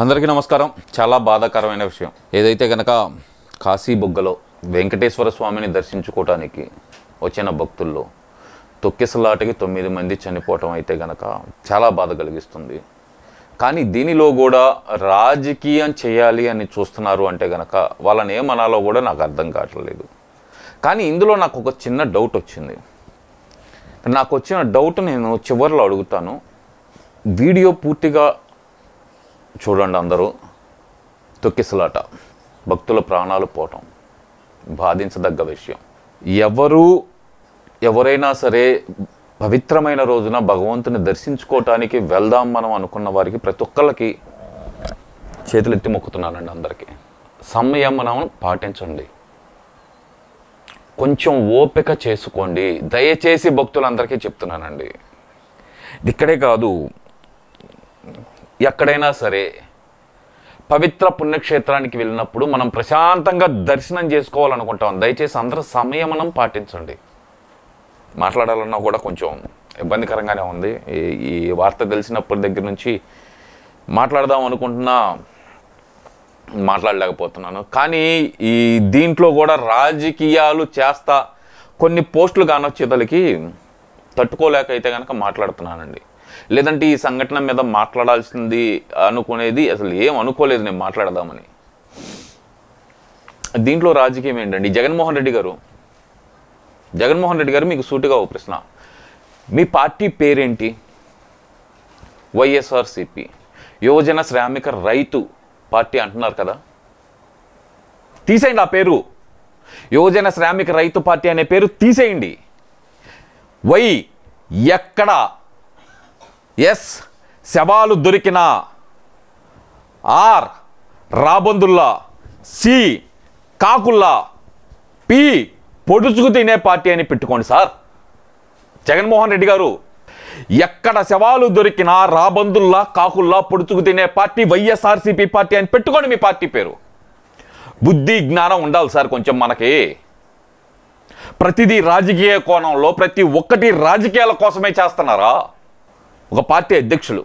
అందరికీ నమస్కారం. చాలా బాధాకరమైన విషయం ఏదైతే గనక కాశీబుగ్గలో వెంకటేశ్వర స్వామిని దర్శించుకోవడానికి వచ్చిన భక్తుల్లో తొక్కిసలాటకి 9 మంది చనిపోవటం అయితే గనక చాలా బాధ కలిగిస్తుంది. కానీ దీనిలో కూడా రాజకీయం చేయాలి అని చూస్తున్నారు అంటే గనక వాళ్ళని ఏమనాలో కూడా నాకు అర్థం కావట్లేదు. కానీ ఇందులో నాకు ఒక చిన్న డౌట్ వచ్చింది. నాకు వచ్చిన డౌట్ నేను చివరిలో అడుగుతాను. వీడియో పూర్తిగా చూడండి అందరూ. తొక్కిసలాట, భక్తుల ప్రాణాలు పోవటం బాధించదగ్గ విషయం. ఎవరైనా సరే పవిత్రమైన రోజున భగవంతుని దర్శించుకోవటానికి వెళ్దాం మనం అనుకున్న వారికి ప్రతి ఒక్కళ్ళకి చేతులెత్తి మొక్కుతున్నానండి. అందరికీ సంయమనం పాటించండి, కొంచెం ఓపిక చేసుకోండి దయచేసి. భక్తులందరికీ చెప్తున్నానండి, ఇక్కడే కాదు ఎక్కడైనా సరే పవిత్ర పుణ్యక్షేత్రానికి వెళ్ళినప్పుడు మనం ప్రశాంతంగా దర్శనం చేసుకోవాలనుకుంటాం. దయచేసి అందరూ సంయమనం పాటించండి. మాట్లాడాలన్నా కూడా కొంచెం ఇబ్బందికరంగానే ఉంది. ఈ వార్త తెలిసినప్పటి దగ్గర నుంచి మాట్లాడదాం అనుకుంటున్నా, మాట్లాడలేకపోతున్నాను. కానీ ఈ దీంట్లో కూడా రాజకీయాలు చేస్తా కొన్ని పోస్టులు కానొచ్చేతలకి తట్టుకోలేక అయితే కనుక మాట్లాడుతున్నానండి. లేదంటే ఈ సంఘటన మీద మాట్లాడాల్సింది అనుకునేది అసలు ఏం అనుకోలేదు నేను మాట్లాడదామని. దీంట్లో రాజకీయం ఏంటండి? జగన్మోహన్ రెడ్డి గారు మీకు సూటిగా ఓ ప్రశ్న. మీ పార్టీ పేరేంటి? వైఎస్ఆర్సిపి, యువజన శ్రామిక రైతు పార్టీ అంటున్నారు కదా. తీసేయండి ఆ పేరు. యువజన శ్రామిక రైతు పార్టీ అనే పేరు తీసేయండి. వై ఎక్కడ? ఎస్ శవాలు దొరికిన, ఆర్ రాబందుల్లా, సి కాకుల్లా, పి పొడుచుకు తినే పార్టీ అని పెట్టుకోండి సార్. జగన్మోహన్ రెడ్డి గారు, ఎక్కడ శవాలు దొరికినా రాబందుల్లా, కాకుల్లా పొడుచుకు తినే పార్టీ వైఎస్ఆర్సీపీ పార్టీ అని పెట్టుకోండి మీ పార్టీ పేరు. బుద్ధి జ్ఞానం ఉండాలి సార్ కొంచెం మనకి. ప్రతిదీ రాజకీయ కోణంలో, ప్రతి ఒక్కటి రాజకీయాల కోసమే చేస్తున్నారా? ఒక పార్టీ అధ్యక్షులు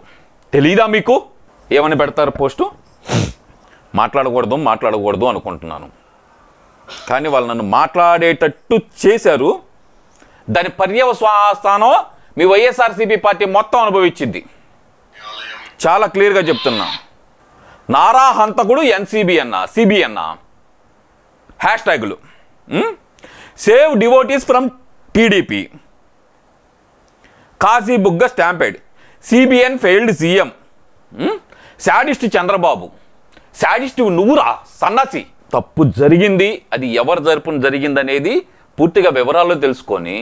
తెలీదా మీకు? ఏమని పెడతారు పోస్టు? మాట్లాడకూడదు అనుకుంటున్నాను. కానీ వాళ్ళు నన్ను మాట్లాడేటట్టు చేశారు. దాని పర్యవసానం మీ వైఎస్ఆర్సీపీ పార్టీ మొత్తం అనుభవించింది. చాలా క్లియర్గా చెప్తున్నా. నారా హంతకుడు ఎన్సీబీ అన్న, సిబి అన్న, హ్యాష్ ట్యాగులు. Save devotees from TDP, Kasibugga stampede, CBN failed CM, sadist Chandrababu. Sadist నువ్వురా సన్నాసి. తప్పు జరిగింది, అది ఎవరు తరపున జరిగింది అనేది పూర్తిగా వివరాలు తెలుసుకొని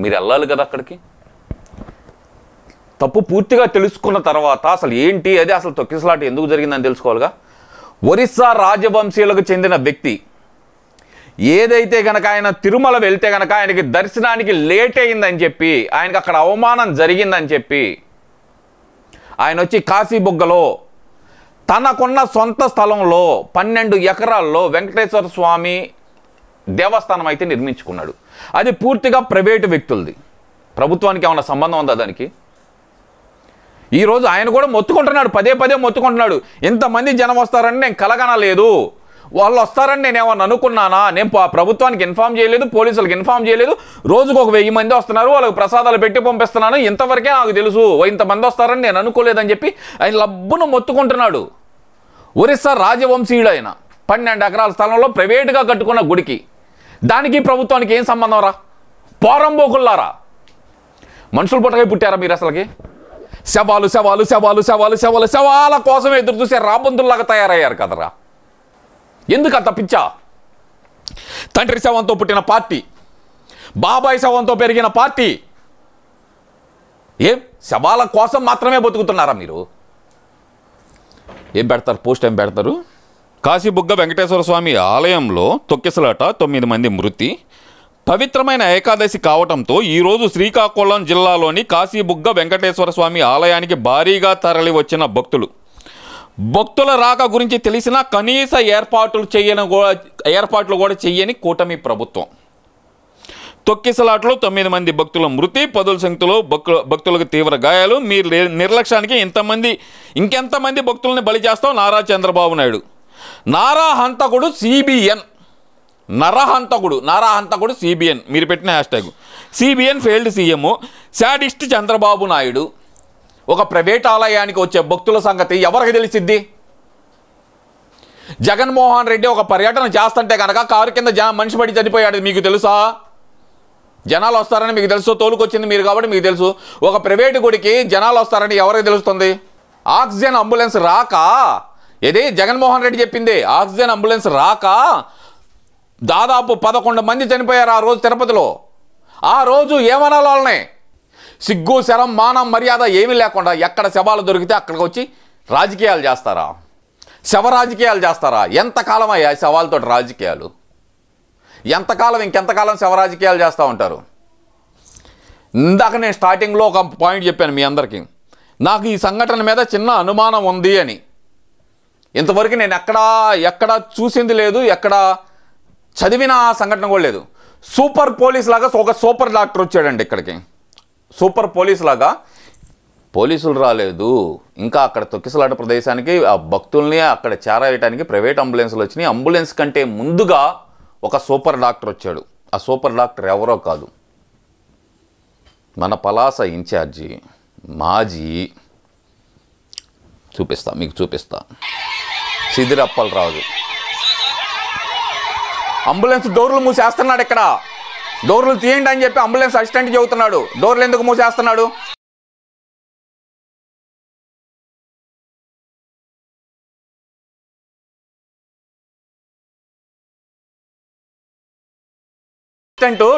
మీరు వెళ్ళాలి కదా అక్కడికి. తప్పు పూర్తిగా తెలుసుకున్న తర్వాత అసలు ఏంటి అది, అసలు తొక్కిసలాట ఎందుకు జరిగిందని తెలుసుకోవాలిగా. ఒరిస్సా రాజవంశీయులకు చెందిన వ్యక్తి ఏదైతే కనుక ఆయన తిరుమల వెళ్తే కనుక ఆయనకి దర్శనానికి లేట్ అయిందని చెప్పి, ఆయనకి అక్కడ అవమానం జరిగిందని చెప్పి ఆయన వచ్చి కాశీబుగ్గలో తనకున్న సొంత స్థలంలో 12 ఎకరాల్లో వెంకటేశ్వర స్వామి దేవస్థానం అయితే నిర్మించుకున్నాడు. అది పూర్తిగా ప్రైవేటు వ్యక్తులది. ప్రభుత్వానికి ఏమైనా సంబంధం ఉందా దానికి? ఈరోజు ఆయన కూడా మొత్తుకుంటున్నాడు, పదే మొత్తుకుంటున్నాడు. ఇంతమంది జనం వస్తారని నేను కలగనలేదు, వాళ్ళు వస్తారని నేను ఏమన్నా అనుకున్నానా? నేను ప్రభుత్వానికి ఇన్ఫామ్ చేయలేదు, పోలీసులకు ఇన్ఫామ్ చేయలేదు. రోజుకు ఒక 1000 మంది వస్తున్నారు, వాళ్ళకి ప్రసాదాలు పెట్టి పంపిస్తున్నాను, ఇంతవరకే నాకు తెలుసు, ఇంతమంది వస్తారని నేను అనుకోలేదని చెప్పి ఆయన లబ్బును మొత్తుకుంటున్నాడు. ఒరిస్సా రాజవంశీయుడు ఆయన 12 ఎకరాల స్థలంలో ప్రైవేటుగా కట్టుకున్న గుడికి, దానికి ప్రభుత్వానికి ఏం సంబంధం రా? పోరంబోకుల్లారా, మనుషులు పుట్టగా పుట్టారా మీరు? అసలుకి శవాల కోసం ఎదురు చూసే రాబందుల్లాగా తయారయ్యారు కదరా. ఎందుకు అంత పిచ్చా? తండ్రి శవంతో పుట్టిన పార్టీ, బాబాయ్ శవంతో పెరిగిన పార్టీ, ఏం శవాల కోసం మాత్రమే బతుకుతున్నారా మీరు? ఏం పెడతారు పోస్ట్? ఏం పెడతారు? కాశీబుగ్గ వెంకటేశ్వర స్వామి ఆలయంలో తొక్కిసలాట, 9 మంది మృతి. పవిత్రమైన ఏకాదశి కావటంతో ఈరోజు శ్రీకాకుళం జిల్లాలోని కాశీబుగ్గ వెంకటేశ్వర స్వామి ఆలయానికి భారీగా తరలి వచ్చిన భక్తుల రాక గురించి తెలిసినా కనీస ఏర్పాట్లు కూడా చెయ్యని కూటమి ప్రభుత్వం. తొక్కిసలాట్లో 9 మంది భక్తుల మృతి, పదుల సంఖ్యలో భక్తులకు తీవ్ర గాయాలు. మీరు నిర్లక్ష్యానికి ఇంకెంతమంది భక్తుల్ని బలి చేస్తావు నారా చంద్రబాబు నాయుడు. నారా హంతకుడు సిబిఎన్, నారాహంతకుడు సిబిఎన్ మీరు పెట్టిన hashtag. CBN failed CM, sadist Chandrababu Naidu. ఒక ప్రైవేట్ ఆలయానికి వచ్చే భక్తుల సంగతి ఎవరికి తెలిసిద్ది? జగన్మోహన్ రెడ్డి ఒక పర్యటన చేస్తుంటే కనుక కారు కింద మనిషి పడి చనిపోయాడు, మీకు తెలుసా? జనాలు వస్తారని మీకు తెలుసు, తోలుకొచ్చింది మీరు కాబట్టి మీకు తెలుసు. ఒక ప్రైవేటు గుడికి జనాలు వస్తారని ఎవరికి తెలుస్తుంది? ఆక్సిజన్ అంబులెన్స్ రాక, ఇది జగన్మోహన్ రెడ్డి చెప్పింది, ఆక్సిజన్ అంబులెన్స్ రాక దాదాపు 11 మంది చనిపోయారు ఆ రోజు తిరుపతిలో. ఆ రోజు ఏమనాలి వాళ్ళని? సిగ్గు శరం మానం మర్యాద ఏమీ లేకుండా ఎక్కడ శవాలు దొరికితే అక్కడికి వచ్చి రాజకీయాలు చేస్తారా? శవ రాజకీయాలు చేస్తారా? ఎంతకాలం అయ్యా శవాలతో రాజకీయాలు? ఇంకెంతకాలం శవ రాజకీయాలు చేస్తూ ఉంటారు? ఇందాక నేను స్టార్టింగ్లో ఒక పాయింట్ చెప్పాను మీ అందరికీ, నాకు ఈ సంఘటన మీద చిన్న అనుమానం ఉంది అని. ఇంతవరకు నేను ఎక్కడా చూసింది లేదు, ఎక్కడ చదివిన సంఘటన కూడా లేదు. సూపర్ పోలీస్ లాగా ఒక సూపర్ డాక్టర్ వచ్చాడండి ఇక్కడికి. సూపర్ పోలీస్ లాగా పోలీసులు రాలేదు, ఇంకా అక్కడ తొక్కిసలాట ప్రదేశానికి ఆ భక్తుల్ని అక్కడ చేరవేయడానికి ప్రైవేట్ అంబులెన్స్లు వచ్చినాయి. అంబులెన్స్ కంటే ముందుగా ఒక సూపర్ డాక్టర్ వచ్చాడు. ఆ సూపర్ డాక్టర్ ఎవరో కాదు, మన పలాస ఇన్ఛార్జి మాజీ మీకు చూపిస్తా సిదిరి అప్పలరాజు. అంబులెన్స్ డోర్లు మూసేస్తున్నాడు. ఇక్కడ డోర్లు తీయండి అని చెప్పి అంబులెన్స్ అసిస్టెంట్ చెబుతున్నాడు. డోర్లు ఎందుకు మూసేస్తున్నాడు?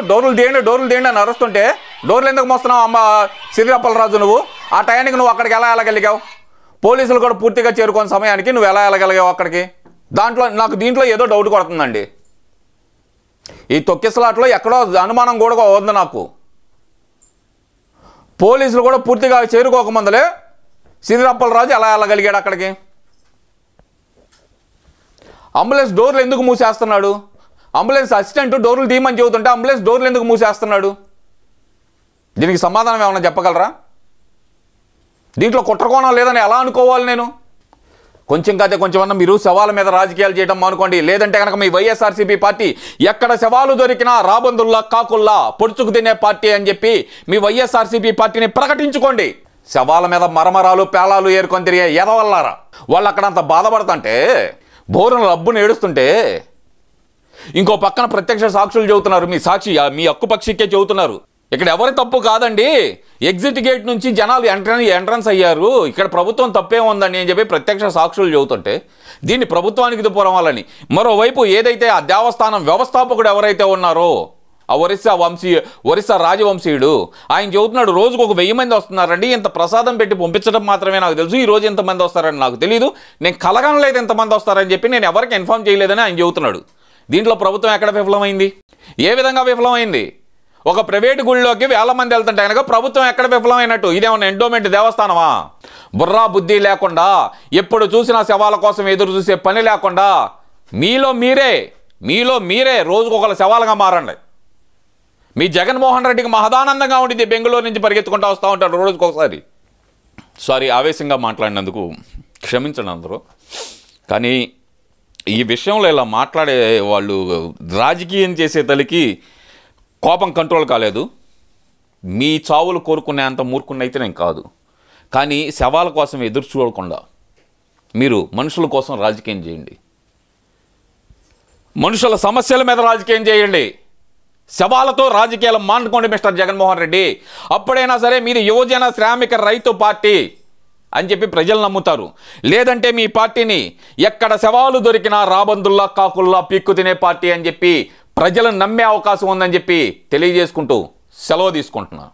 డోర్లు తీయండి అని అరుస్తుంటే డోర్లు ఎందుకు మోస్తున్నావు సిదిరి అప్పలరాజు? నువ్వు ఆ టయానికి నువ్వు అక్కడికి ఎలా వెళ్ళగలిగావు? పోలీసులు కూడా పూర్తిగా చేరుకున్న సమయానికి నువ్వు ఎలా వెళ్ళగలిగావు అక్కడికి? దీంట్లో ఏదో డౌట్ కొడుతుందండి. ఈ తొక్కిసలాట్లో ఎక్కడో అనుమానం కూడా వద్దు నాకు. పోలీసులు కూడా పూర్తిగా చేరుకోకముందలే సిదిరి అప్పలరాజు ఎలా వెళ్ళగలిగాడు అక్కడికి? అంబులెన్స్ డోర్లు ఎందుకు మూసేస్తున్నాడు? అంబులెన్స్ అసిస్టెంట్ డోర్లు తీయమని చెబుతుంటే అంబులెన్స్ డోర్లు ఎందుకు మూసేస్తున్నాడు? దీనికి సమాధానం ఏమన్నా చెప్పగలరా? దీంట్లో కుట్రకోణం లేదని ఎలా అనుకోవాలి నేను? కొంచెమన్నా మీరు శవాల మీద రాజకీయాలు చేయడం అనుకోండి. లేదంటే కనుక మీ వైఎస్ఆర్సీపీ పార్టీ ఎక్కడ శవాలు దొరికినా రాబందుల్లా కాకుల్లా పొడుచుకు తినే పార్టీ అని చెప్పి మీ వైఎస్ఆర్సీపీ పార్టీని ప్రకటించుకోండి. శవాల మీద మరమరాలు పేలాలు ఏరుకొని తిరిగే ఎదవల్లారా. వాళ్ళు అక్కడంత బాధపడుతుంటే, బోరును లబ్బును ఏడుస్తుంటే, ఇంకో పక్కన ప్రత్యక్ష సాక్షులు చెబుతున్నారు. మీ హక్కుపక్షికే చెబుతున్నారు. ఇక్కడ ఎవరి తప్పు కాదండి, ఎగ్జిట్ గేట్ నుంచి జనాలు ఎంట్రన్స్ అయ్యారు, ఇక్కడ ప్రభుత్వం తప్పే ఉందని అని చెప్పి ప్రత్యక్ష సాక్షులు చెబుతుంటే దీన్ని ప్రభుత్వానికి దుపోరవాలని. మరోవైపు ఏదైతే ఆ దేవస్థానం వ్యవస్థాపకుడు ఎవరైతే ఉన్నారో ఆ ఒరిస్సా రాజవంశీయుడు ఆయన చెబుతున్నాడు, రోజుకు ఒక 1000 మంది వస్తున్నారండి, ఇంత ప్రసాదం పెట్టి పంపించడం మాత్రమే నాకు తెలుసు, ఈ రోజు ఎంతమంది వస్తారని నాకు తెలియదు, నేను కలగనలేదు ఎంతమంది వస్తారని చెప్పి నేను ఎవరికి ఇన్ఫార్మ్ చేయలేదని ఆయన చెబుతున్నాడు. దీంట్లో ప్రభుత్వం ఎక్కడ విఫలమైంది? ఏ విధంగా విఫలమైంది? ఒక ప్రైవేటు గుళ్ళోకి 1000 మంది వెళ్తుంటే కనుక ప్రభుత్వం ఎక్కడ విఫలమైనట్టు? ఇదేమన్నా ఎండోమెంట్ దేవస్థానమా? బుర్రా బుద్ధి లేకుండా, ఎప్పుడు చూసినా శవాల కోసం ఎదురు చూసే పని లేకుండా మీలో మీరే రోజుకొకరు శవాలుగా మారండి. మీ జగన్మోహన్ రెడ్డికి మహదానందంగా ఉండింది, బెంగళూరు నుంచి పరిగెత్తుకుంటూ వస్తూ ఉంటాడు రోజుకొకసారి. సారీ, ఆవేశంగా మాట్లాడినందుకు క్షమించండి అందరూ. కానీ ఈ విషయంలో ఇలా మాట్లాడే వాళ్ళు రాజకీయం చేసే తలికి కోపం కంట్రోల్ కాలేదు. మీ చావులు కోరుకునేంత మూర్ఖున్నైతే నేను కాదు, కానీ శవాల కోసం ఎదురు చూడకుండా మీరు మనుషుల కోసం రాజకీయం చేయండి, మనుషుల సమస్యల మీద రాజకీయం చేయండి. శవాలతో రాజకీయాలు మానుకోండి మిస్టర్ జగన్మోహన్ రెడ్డి. అప్పుడైనా సరే మీది యువజన శ్రామిక రైతు పార్టీ అని చెప్పి ప్రజలు నమ్ముతారు. లేదంటే మీ పార్టీని ఎక్కడ శవాలు దొరికినా రాబందుల్లా కాకుల్లా పీక్కు తినే పార్టీ అని చెప్పి ప్రజలను నమ్మే అవకాశం ఉందని చెప్పి తెలియజేసుకుంటూ సెలవు తీసుకుంటున్నా.